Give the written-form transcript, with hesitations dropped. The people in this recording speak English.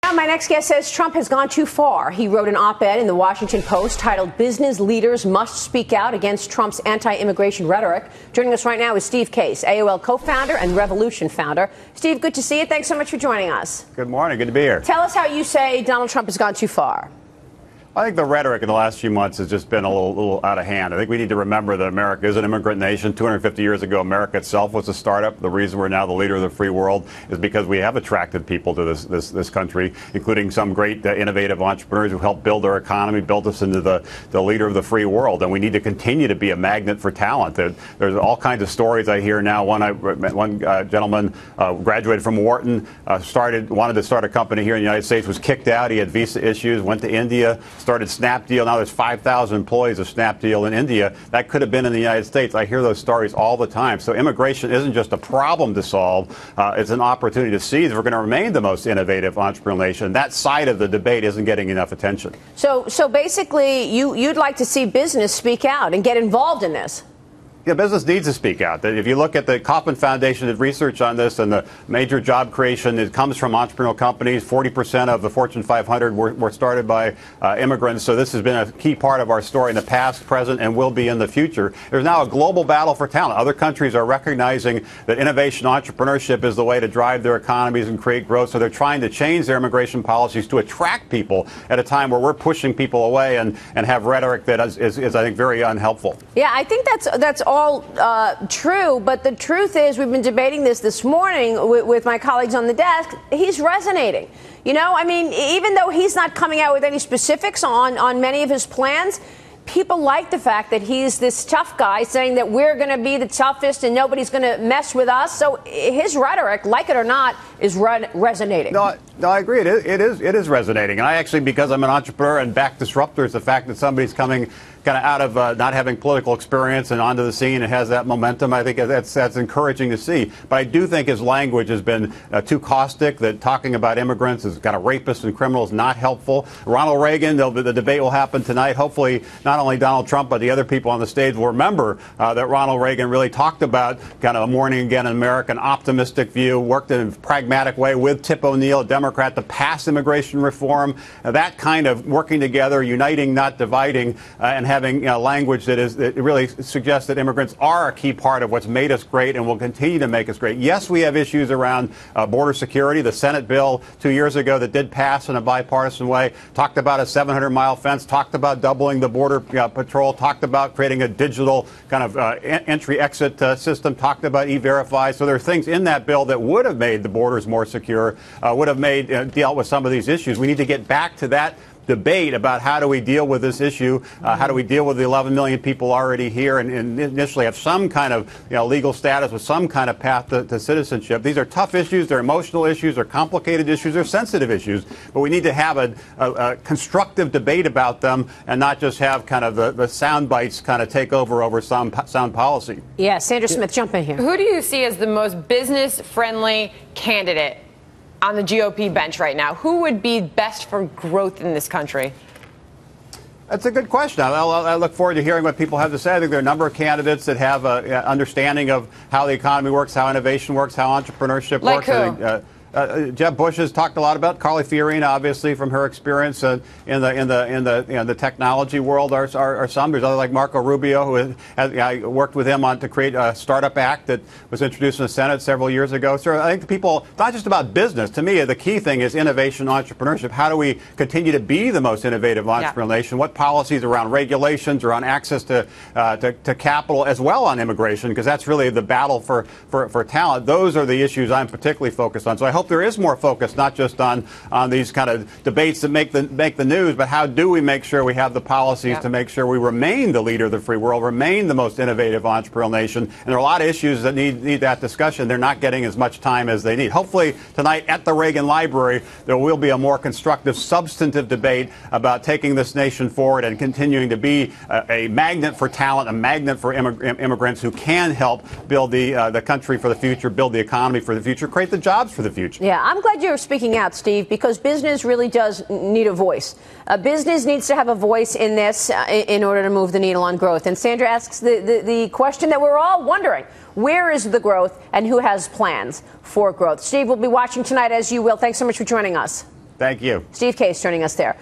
Now, my next guest says Trump has gone too far. He wrote an op-ed in the Washington Post titled "Business Leaders Must Speak Out Against Trump's Anti-Immigration Rhetoric." Joining us right now is Steve Case, AOL co-founder and Revolution founder. Steve, good to see you. Thanks so much for joining us. Good morning. Good to be here. Tell us how you say Donald Trump has gone too far. I think the rhetoric in the last few months has just been a little out of hand. I think we need to remember that America is an immigrant nation. 250 years ago, America itself was a startup. The reason we're now the leader of the free world is because we have attracted people to this country, including some great innovative entrepreneurs who helped build our economy, built us into the leader of the free world. And we need to continue to be a magnet for talent. There's all kinds of stories I hear now. One gentleman graduated from Wharton, wanted to start a company here in the United States, was kicked out. He had visa issues, went to India, started Snapdeal. Now there's 5,000 employees of Snapdeal in India. That could have been in the United States. I hear those stories all the time. So immigration isn't just a problem to solve. It's an opportunity to seize. We're going to remain the most innovative entrepreneurial nation. That side of the debate isn't getting enough attention. So basically, you'd like to see business speak out and get involved in this. Yeah, business needs to speak out. If you look at the Kauffman Foundation did research on this, and the major job creation, it comes from entrepreneurial companies. 40% of the Fortune 500 were started by immigrants. So this has been a key part of our story in the past, present, and will be in the future. There's now a global battle for talent. Other countries are recognizing that innovation entrepreneurship is the way to drive their economies and create growth. So they're trying to change their immigration policies to attract people at a time where we're pushing people away and have rhetoric that is I think, very unhelpful. Yeah, I think that's all true, but the truth is, we've been debating this morning with my colleagues on the desk. He's resonating. You know, I mean, even though he's not coming out with any specifics on many of his plans, people like the fact that he's this tough guy saying that we're going to be the toughest and nobody's going to mess with us. So his rhetoric, like it or not, is resonating. No, I agree. It is resonating. And I actually, because I'm an entrepreneur and back disruptors, the fact that somebody's coming kind of out of not having political experience and onto the scene and has that momentum, I think that's encouraging to see. But I do think his language has been too caustic, that talking about immigrants as kind of rapists and criminals not helpful. Ronald Reagan, the debate will happen tonight. Hopefully not only Donald Trump, but the other people on the stage will remember that Ronald Reagan really talked about kind of a morning again in America, an optimistic view, worked in a pragmatic way with Tip O'Neill, a Democrat, to pass immigration reform. That kind of working together, uniting, not dividing, and having language that really suggests that immigrants are a key part of what's made us great and will continue to make us great. Yes, we have issues around border security. The Senate bill 2 years ago that did pass in a bipartisan way talked about a 700-mile fence, talked about doubling the border patrol, talked about creating a digital kind of entry-exit system, talked about E-Verify. So there are things in that bill that would have made the borders more secure, would have made dealt with some of these issues. We need to get back to that debate about how do we deal with this issue, how do we deal with the 11 million people already here and initially have some kind of legal status with some kind of path to citizenship. These are tough issues, they're emotional issues, they're complicated issues, they're sensitive issues, but we need to have a constructive debate about them and not just have kind of the sound bites kind of take over sound policy. Yeah, Sandra Smith, jump in here. Who do you see as the most business-friendly candidate on the GOP bench right now? Who would be best for growth in this country? That's a good question. I look forward to hearing what people have to say. I think there are a number of candidates that have an understanding of how the economy works, how innovation works, how entrepreneurship works. Who? Jeb Bush has talked a lot about. Carly Fiorina, obviously, from her experience in the technology world, are some. There's others like Marco Rubio, who I worked with him to create a Startup Act that was introduced in the Senate several years ago. So I think the people, not just about business. To me, the key thing is innovation, entrepreneurship. How do we continue to be the most innovative entrepreneurial nation? What policies around regulations, around access to capital, as well on immigration, because that's really the battle for talent. Those are the issues I'm particularly focused on. So I hope there is more focus, not just on these kind of debates that make the news, but how do we make sure we have the policies to make sure we remain the leader of the free world, remain the most innovative entrepreneurial nation. And there are a lot of issues that need that discussion. They're not getting as much time as they need. Hopefully tonight at the Reagan Library, there will be a more constructive, substantive debate about taking this nation forward and continuing to be a magnet for talent, a magnet for immigrants who can help build the country for the future, build the economy for the future, create the jobs for the future. Yeah, I'm glad you're speaking out, Steve, because business really does need a voice. Business needs to have a voice in this in order to move the needle on growth. And Sandra asks the question that we're all wondering. Where is the growth and who has plans for growth? Steve, we'll be watching tonight, as you will. Thanks so much for joining us. Thank you. Steve Case joining us there.